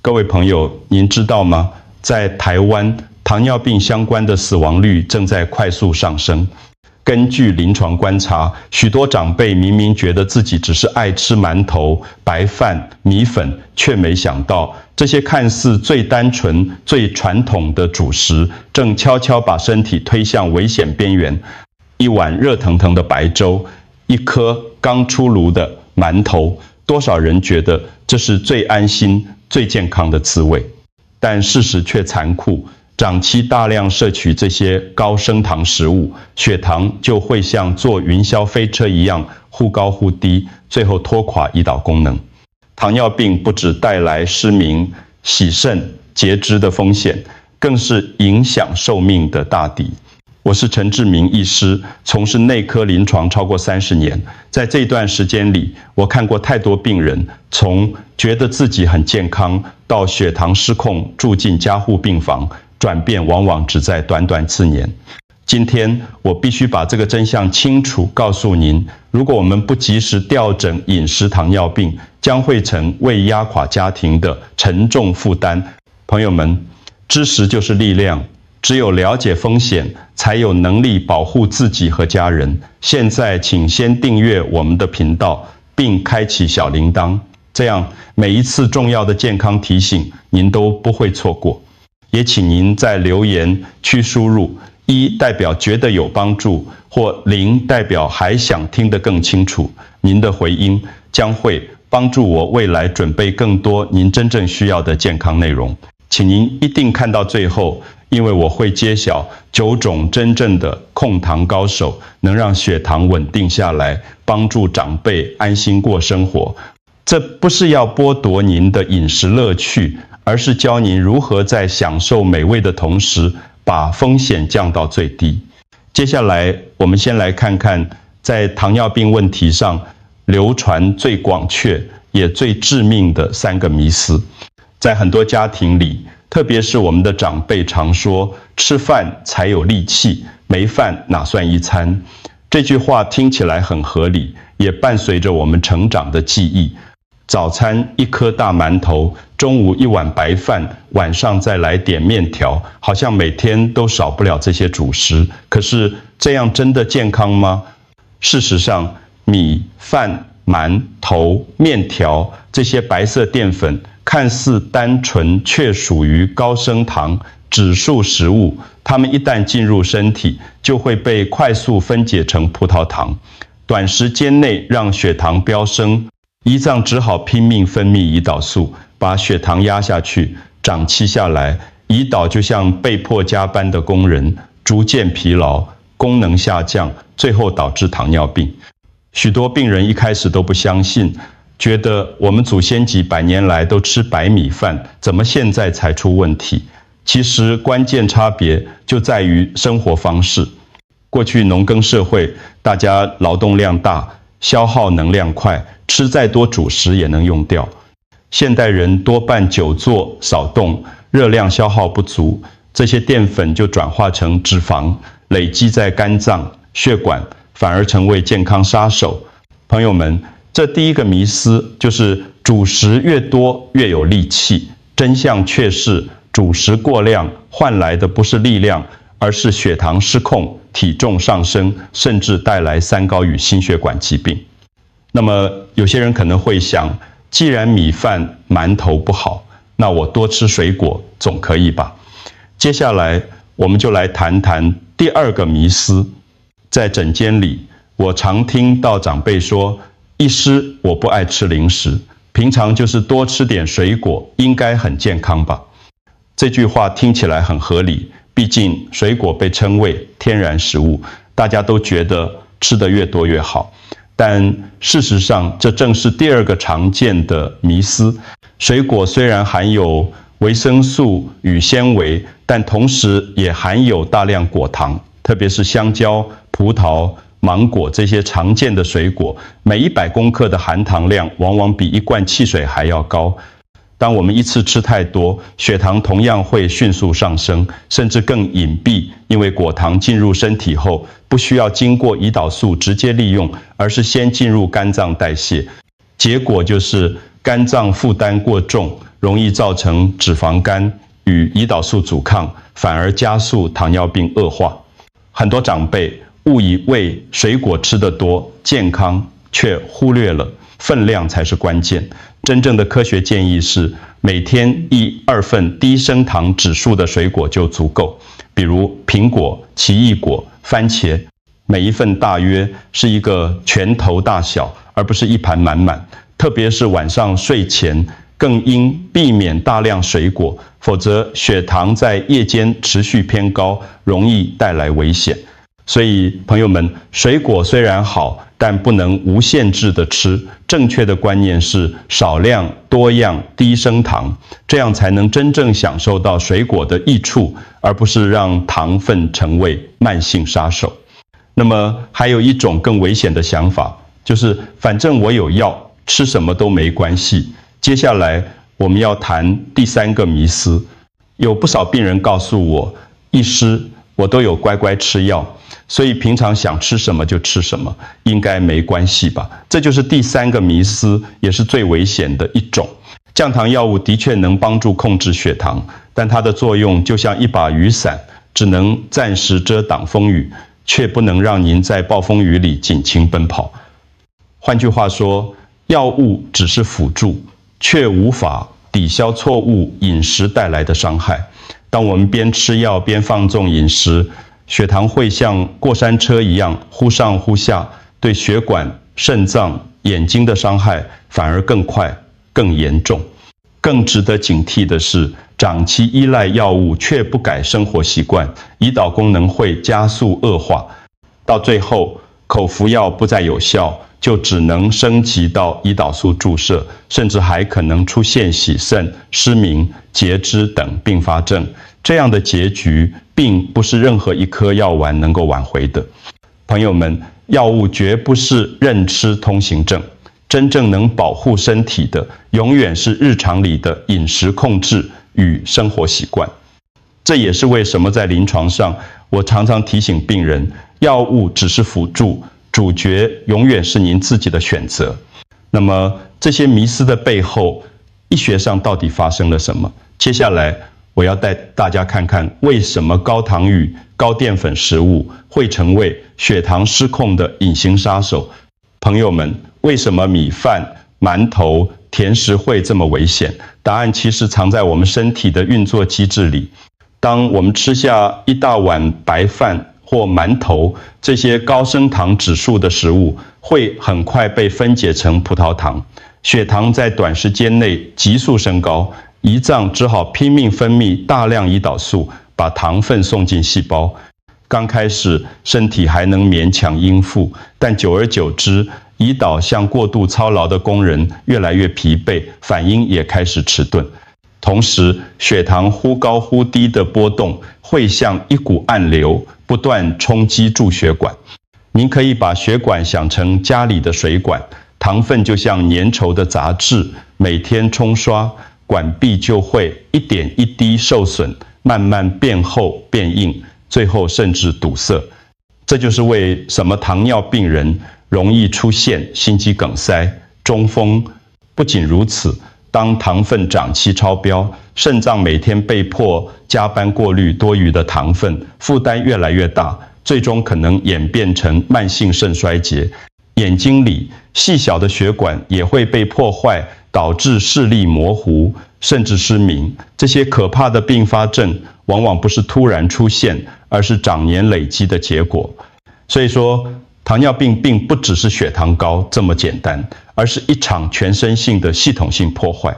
各位朋友，您知道吗？在台湾，糖尿病相关的死亡率正在快速上升。根据临床观察，许多长辈明明觉得自己只是爱吃馒头、白饭、米粉，却没想到这些看似最单纯、最传统的主食，正悄悄把身体推向危险边缘。一碗热腾腾的白粥，一颗刚出炉的馒头，多少人觉得这是最安心、最健康的滋味？但事实却残酷。长期大量摄取这些高升糖食物，血糖就会像坐云霄飞车一样忽高忽低，最后拖垮胰岛功能。糖尿病不只带来失明、洗肾、截肢的风险，更是影响寿命的大敌。我是陈志明医师，从事内科临床超过30年。在这段时间里，我看过太多病人，从觉得自己很健康，到血糖失控住进加护病房，转变往往只在短短次年。今天我必须把这个真相清楚告诉您，如果我们不及时调整饮食，糖尿病将会成为压垮家庭的沉重负担。朋友们，知识就是力量，只有了解风险，才有能力保护自己和家人。现在请先订阅我们的频道，并开启小铃铛，这样每一次重要的健康提醒您都不会错过。也请您在留言区输入1代表觉得有帮助，或0代表还想听得更清楚。您的回音将会帮助我未来准备更多您真正需要的健康内容。请您一定看到最后，因为我会揭晓9种真正的控糖高手，能让血糖稳定下来，帮助长辈安心过生活。这不是要剥夺您的饮食乐趣，而是教您如何在享受美味的同时，把风险降到最低。接下来，我们先来看看在糖尿病问题上流传最广确也最致命的3个迷思。在很多家庭里，特别是我们的长辈常说“吃饭才有力气，没饭哪算一餐”。这句话听起来很合理，也伴随着我们成长的记忆。早餐1颗大馒头，中午1碗白饭，晚上再来点面条，好像每天都少不了这些主食。可是这样真的健康吗？事实上，米饭、馒头、面条这些白色淀粉看似单纯，却属于高升糖指数食物。它们一旦进入身体，就会被快速分解成葡萄糖，短时间内让血糖飙升。胰脏只好拼命分泌胰岛素，把血糖压下去，长期下来，胰岛就像被迫加班的工人，逐渐疲劳，功能下降，最后导致糖尿病。许多病人一开始都不相信，觉得我们祖先几百年来都吃白米饭，怎么现在才出问题？其实关键差别就在于生活方式。过去农耕社会，大家劳动量大，消耗能量快，吃再多主食也能用掉。现代人多半久坐少动，热量消耗不足，这些淀粉就转化成脂肪，累积在肝脏、血管，反而成为健康杀手。朋友们，这第一个迷思就是主食越多越有力气，真相却是主食过量换来的不是力量，而是血糖失控、体重上升，甚至带来3高与心血管疾病。那么有些人可能会想，既然米饭、馒头不好，那我多吃水果总可以吧？接下来我们就来谈谈第2个迷思。在诊间里，我常听到长辈说，医师，我不爱吃零食，平常就是多吃点水果，应该很健康吧？这句话听起来很合理，毕竟水果被称为天然食物，大家都觉得吃得越多越好。但事实上，这正是第2个常见的迷思。水果虽然含有维生素与纤维，但同时也含有大量果糖，特别是香蕉、葡萄、芒果这些常见的水果，每100公克的含糖量往往比1罐汽水还要高。当我们一次吃太多，血糖同样会迅速上升，甚至更隐蔽，因为果糖进入身体后，不需要经过胰岛素直接利用，而是先进入肝脏代谢。结果就是肝脏负担过重，容易造成脂肪肝与胰岛素阻抗，反而加速糖尿病恶化。很多长辈误以为水果吃得多健康，却忽略了分量才是关键。真正的科学建议是，每天1-2份低升糖指数的水果就足够，比如苹果、奇异果、番茄，每一份大约是一个拳头大小，而不是一盘满满。特别是晚上睡前，更应避免大量水果，否则血糖在夜间持续偏高，容易带来危险。所以朋友们，水果虽然好，但不能无限制的吃。正确的观念是少量多样低升糖，这样才能真正享受到水果的益处，而不是让糖分成为慢性杀手。那么还有一种更危险的想法，就是反正我有药，吃什么都没关系。接下来我们要谈第3个迷思。有不少病人告诉我，医师，我都有乖乖吃药，所以平常想吃什么就吃什么，应该没关系吧？这就是第3个迷思，也是最危险的一种。降糖药物的确能帮助控制血糖，但它的作用就像一把雨伞，只能暂时遮挡风雨，却不能让您在暴风雨里尽情奔跑。换句话说，药物只是辅助，却无法抵消错误饮食带来的伤害。当我们边吃药边放纵饮食，血糖会像过山车一样忽上忽下，对血管、肾脏、眼睛的伤害反而更快、更严重。更值得警惕的是，长期依赖药物却不改生活习惯，胰岛功能会加速恶化，到最后口服药不再有效，就只能升级到胰岛素注射，甚至还可能出现洗肾、失明、截肢等并发症。这样的结局并不是任何一颗药丸能够挽回的。朋友们，药物绝不是任吃通行证，真正能保护身体的，永远是日常里的饮食控制与生活习惯。这也是为什么在临床上，我常常提醒病人，药物只是辅助，主角永远是您自己的选择。那么这些迷思的背后，医学上到底发生了什么？接下来我要带大家看看，为什么高糖与高淀粉食物会成为血糖失控的隐形杀手。朋友们，为什么米饭、馒头、甜食会这么危险？答案其实藏在我们身体的运作机制里。当我们吃下一大碗白饭或馒头，这些高升糖指数的食物会很快被分解成葡萄糖，血糖在短时间内急速升高，胰脏只好拼命分泌大量胰岛素，把糖分送进细胞。刚开始身体还能勉强应付，但久而久之，胰岛像过度操劳的工人越来越疲惫，反应也开始迟钝。同时，血糖忽高忽低的波动会像一股暗流，不断冲击住血管。您可以把血管想成家里的水管，糖分就像粘稠的杂质，每天冲刷，管壁就会一点一滴受损，慢慢变厚变硬，最后甚至堵塞。这就是为什么糖尿病人容易出现心肌梗塞、中风。不仅如此，当糖分长期超标，肾脏每天被迫加班过滤多余的糖分，负担越来越大，最终可能演变成慢性肾衰竭。眼睛里细小的血管也会被破坏，导致视力模糊，甚至失明。这些可怕的并发症往往不是突然出现，而是长年累积的结果。所以说，糖尿病并不只是血糖高这么简单，而是一场全身性的系统性破坏。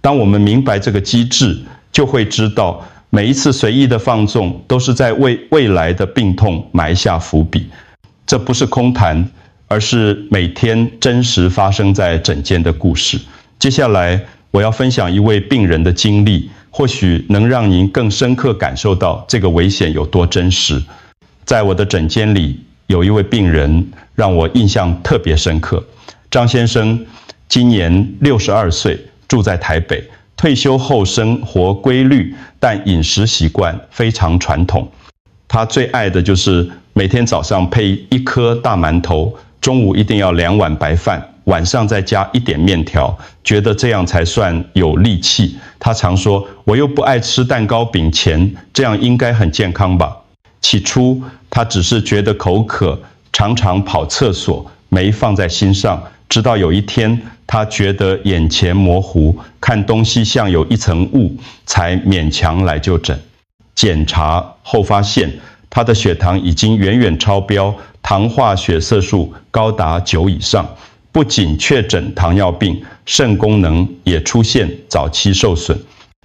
当我们明白这个机制，就会知道每一次随意的放纵都是在为未来的病痛埋下伏笔。这不是空谈，而是每天真实发生在诊间的故事。接下来我要分享一位病人的经历，或许能让您更深刻感受到这个危险有多真实。在我的诊间里，有一位病人让我印象特别深刻。张先生今年62岁，住在台北，退休后生活规律，但饮食习惯非常传统。他最爱的就是每天早上配1颗大馒头，中午一定要2碗白饭，晚上再加一点面条，觉得这样才算有力气。他常说：“我又不爱吃蛋糕饼钱，这样应该很健康吧？”起初他只是觉得口渴，常常跑厕所，没放在心上。直到有一天，他觉得眼前模糊，看东西像有一层雾，才勉强来就诊。检查后发现，他的血糖已经远远超标，糖化血色素高达9以上。不仅确诊糖尿病，肾功能也出现早期受损。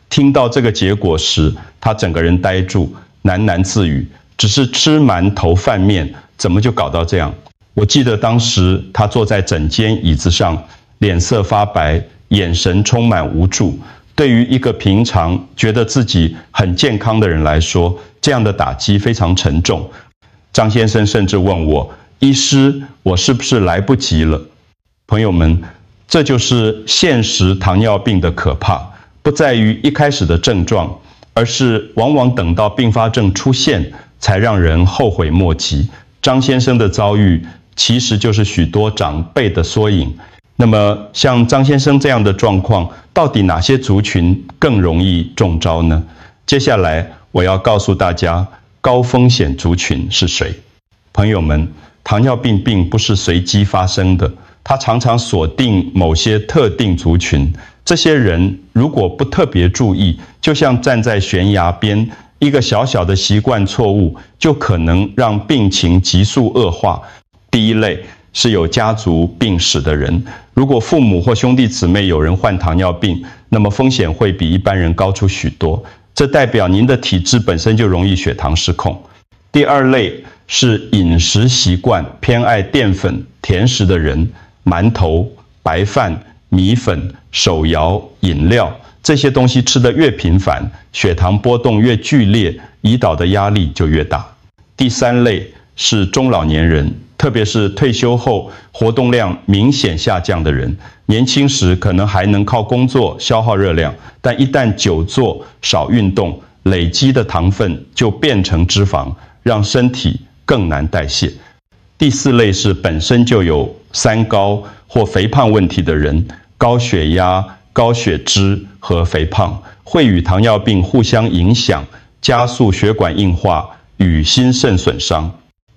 听到这个结果时，他整个人呆住，喃喃自语：“只是吃馒头饭面，怎么就搞到这样？”我记得当时他坐在诊间椅子上，脸色发白，眼神充满无助。对于一个平常觉得自己很健康的人来说，这样的打击非常沉重。张先生甚至问我：“医师，我是不是来不及了？”朋友们，这就是现实糖尿病的可怕，不在于一开始的症状，而是往往等到并发症出现，才让人后悔莫及。张先生的遭遇其实就是许多长辈的缩影。那么像张先生这样的状况，到底哪些族群更容易中招呢？接下来我要告诉大家，高风险族群是谁。朋友们，糖尿病并不是随机发生的，它常常锁定某些特定族群。这些人如果不特别注意，就像站在悬崖边，一个小小的习惯错误，就可能让病情急速恶化。第一类是有家族病史的人，如果父母或兄弟姊妹有人患糖尿病，那么风险会比一般人高出许多。这代表您的体质本身就容易血糖失控。第二类是饮食习惯偏爱淀粉、甜食的人，馒头、白饭、米粉、手摇、饮料，这些东西吃得越频繁，血糖波动越剧烈，胰岛的压力就越大。第三类是中老年人，特别是退休后活动量明显下降的人，年轻时可能还能靠工作消耗热量，但一旦久坐少运动，累积的糖分就变成脂肪，让身体更难代谢。第四类是本身就有三高或肥胖问题的人，高血压、高血脂和肥胖会与糖尿病互相影响，加速血管硬化与心肾损伤。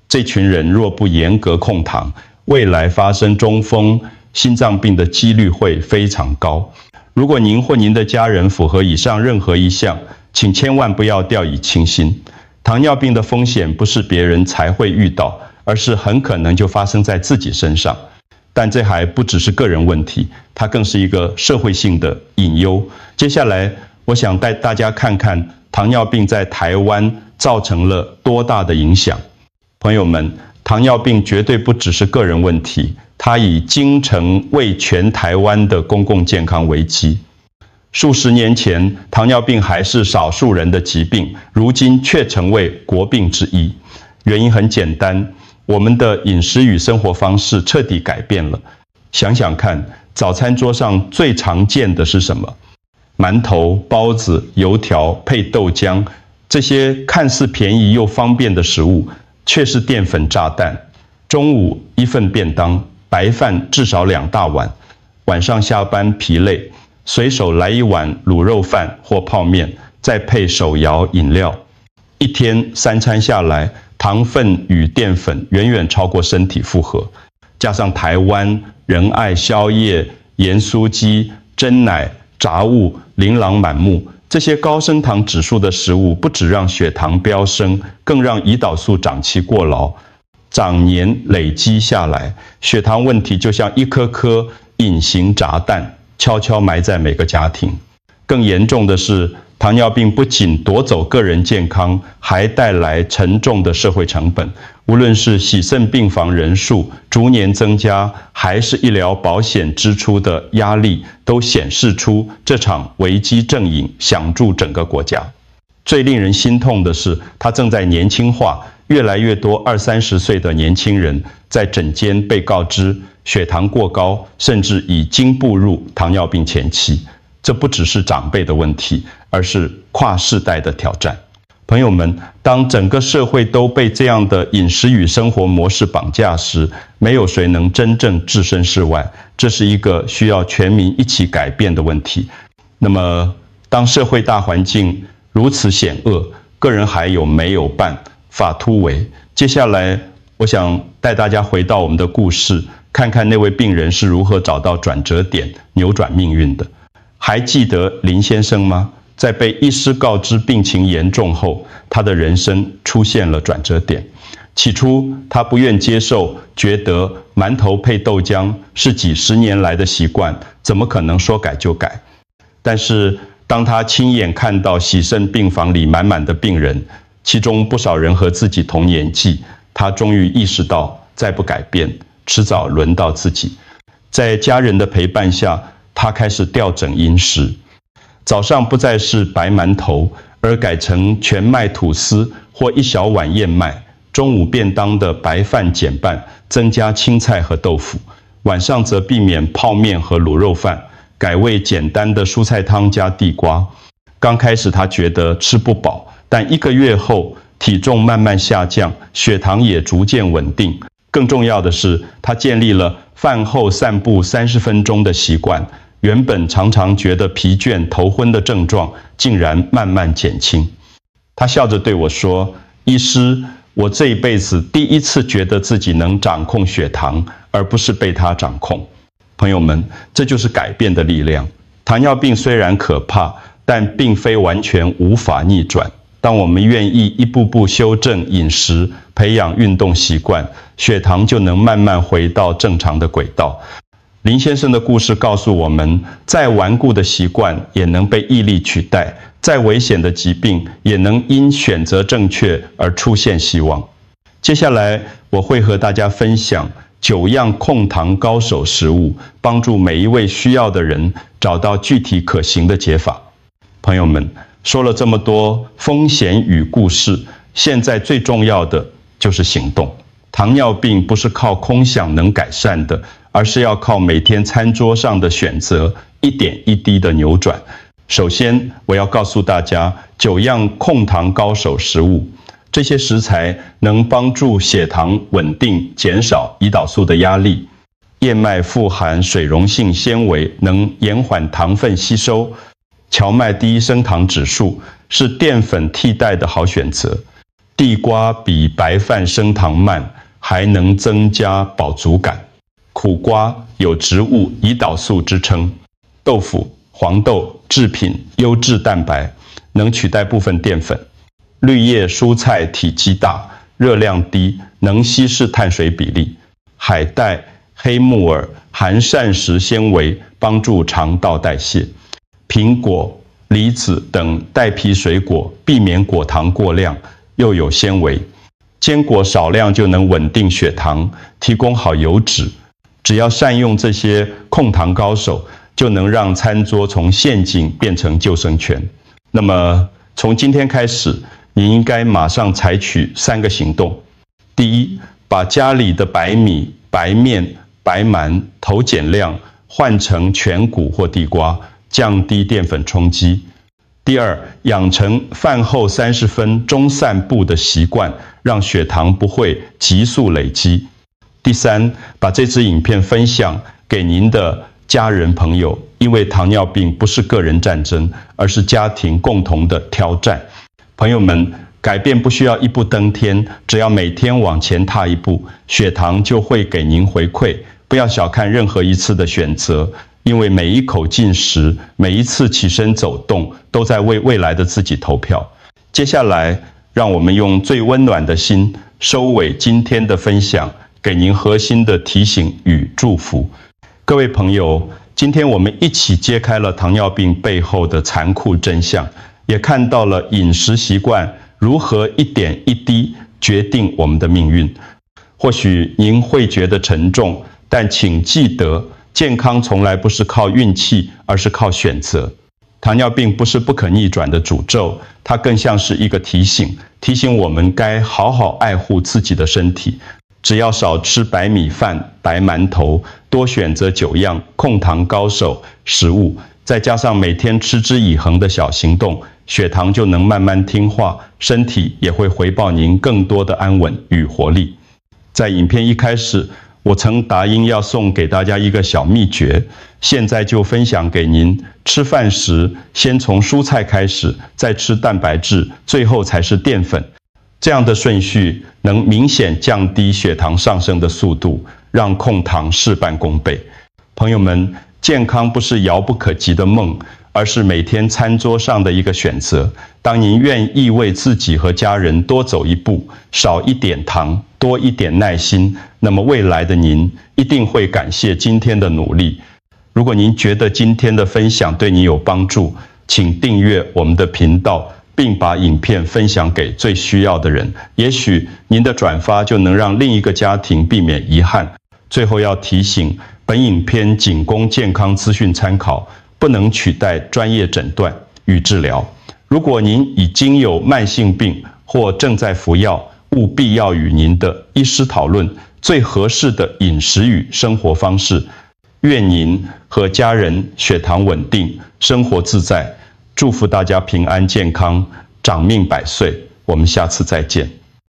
这群人若不严格控糖，未来发生中风、心脏病的几率会非常高。如果您或您的家人符合以上任何一项，请千万不要掉以轻心。糖尿病的风险不是别人才会遇到，而是很可能就发生在自己身上。但这还不只是个人问题，它更是一个社会性的隐忧。接下来，我想带大家看看糖尿病在台湾造成了多大的影响。朋友们，糖尿病绝对不只是个人问题，它已经成为全台湾的公共健康危机。数十年前，糖尿病还是少数人的疾病，如今却成为国病之一。原因很简单，我们的饮食与生活方式彻底改变了。想想看，早餐桌上最常见的是什么？馒头、包子、油条配豆浆，这些看似便宜又方便的食物，却是淀粉炸弹。中午一份便当，白饭至少2大碗，晚上下班疲累，随手来一碗卤肉饭或泡面，再配手摇饮料。一天3餐下来，糖分与淀粉远远超过身体负荷。加上台湾人爱宵夜、盐酥鸡、珍奶、炸物琳琅满目，这些高升糖指数的食物不只让血糖飙升，更让胰岛素长期过劳，长年累积下来，血糖问题就像一颗颗隐形炸弹，悄悄埋在每个家庭。更严重的是，糖尿病不仅夺走个人健康，还带来沉重的社会成本。无论是洗肾病房人数逐年增加，还是医疗保险支出的压力，都显示出这场危机阵营响助整个国家。最令人心痛的是，它正在年轻化，越来越多20-30岁的年轻人在诊间被告知血糖过高，甚至已经步入糖尿病前期。这不只是长辈的问题，而是跨世代的挑战。朋友们，当整个社会都被这样的饮食与生活模式绑架时，没有谁能真正置身事外。这是一个需要全民一起改变的问题。那么，当社会大环境如此险恶，个人还有没有办法突围？接下来，我想带大家回到我们的故事，看看那位病人是如何找到转折点、扭转命运的。还记得林先生吗？在被医师告知病情严重后，他的人生出现了转折点。起初，他不愿接受，觉得馒头配豆浆是几十年来的习惯，怎么可能说改就改？但是，当他亲眼看到洗肾病房里满满的病人，其中不少人和自己同年纪，他终于意识到，再不改变，迟早轮到自己。在家人的陪伴下，他开始调整饮食。早上不再是白馒头，而改成全麦吐司或一小碗燕麦。中午便当的白饭减半，增加青菜和豆腐。晚上则避免泡面和卤肉饭，改为简单的蔬菜汤加地瓜。刚开始他觉得吃不饱，但1个月后体重慢慢下降，血糖也逐渐稳定。更重要的是，他建立了饭后散步30分钟的习惯。原本常常觉得疲倦、头昏的症状，竟然慢慢减轻。他笑着对我说：“医师，我这一辈子第一次觉得自己能掌控血糖，而不是被它掌控。”朋友们，这就是改变的力量。糖尿病虽然可怕，但并非完全无法逆转。当我们愿意一步步修正饮食、培养运动习惯，血糖就能慢慢回到正常的轨道。林先生的故事告诉我们，再顽固的习惯也能被毅力取代，再危险的疾病也能因选择正确而出现希望。接下来，我会和大家分享9样控糖高手食物，帮助每一位需要的人找到具体可行的解法。朋友们，说了这么多风险与故事，现在最重要的就是行动。糖尿病不是靠空想能改善的，而是要靠每天餐桌上的选择，一点一滴的扭转。首先，我要告诉大家9样控糖高手食物，这些食材能帮助血糖稳定，减少胰岛素的压力。燕麦富含水溶性纤维，能延缓糖分吸收。荞麦低升糖指数，是淀粉替代的好选择。地瓜比白饭升糖慢，还能增加饱足感。苦瓜有植物胰岛素之称。豆腐、黄豆制品优质蛋白，能取代部分淀粉。绿叶蔬菜体积大，热量低，能稀释碳水比例。海带、黑木耳含膳食纤维，帮助肠道代谢。苹果、梨子等带皮水果，避免果糖过量，又有纤维。坚果少量就能稳定血糖，提供好油脂。只要善用这些控糖高手，就能让餐桌从陷阱变成救生圈。那么，从今天开始，你应该马上采取3个行动。第一，把家里的白米、白面、白馒投减量，换成全谷或地瓜，降低淀粉冲击。第二，养成饭后30分钟散步的习惯，让血糖不会急速累积。第三，把这支影片分享给您的家人朋友，因为糖尿病不是个人战争，而是家庭共同的挑战。朋友们，改变不需要一步登天，只要每天往前踏一步，血糖就会给您回馈。不要小看任何一次的选择，因为每一口进食，每一次起身走动，都在为未来的自己投票。接下来，让我们用最温暖的心收尾今天的分享，给您核心的提醒与祝福。各位朋友，今天我们一起揭开了糖尿病背后的残酷真相，也看到了饮食习惯如何一点一滴决定我们的命运。或许您会觉得沉重，但请记得，健康从来不是靠运气，而是靠选择。糖尿病不是不可逆转的诅咒，它更像是一个提醒，提醒我们该好好爱护自己的身体。只要少吃白米饭、白馒头，多选择9样控糖高手食物，再加上每天持之以恒的小行动，血糖就能慢慢听话，身体也会回报您更多的安稳与活力。在影片一开始，我曾答应要送给大家一个小秘诀，现在就分享给您。吃饭时先从蔬菜开始，再吃蛋白质，最后才是淀粉。这样的顺序能明显降低血糖上升的速度，让控糖事半功倍。朋友们，健康不是遥不可及的梦，而是每天餐桌上的一个选择。当您愿意为自己和家人多走一步，少一点糖，多一点耐心，那么未来的您一定会感谢今天的努力。如果您觉得今天的分享对你有帮助，请订阅我们的频道，并把影片分享给最需要的人。也许您的转发就能让另一个家庭避免遗憾。最后要提醒，本影片仅供健康资讯参考，不能取代专业诊断与治疗。如果您已经有慢性病或正在服药，务必要与您的医师讨论最合适的饮食与生活方式。愿您和家人血糖稳定，生活自在。祝福大家平安健康，长命百岁。我们下次再见。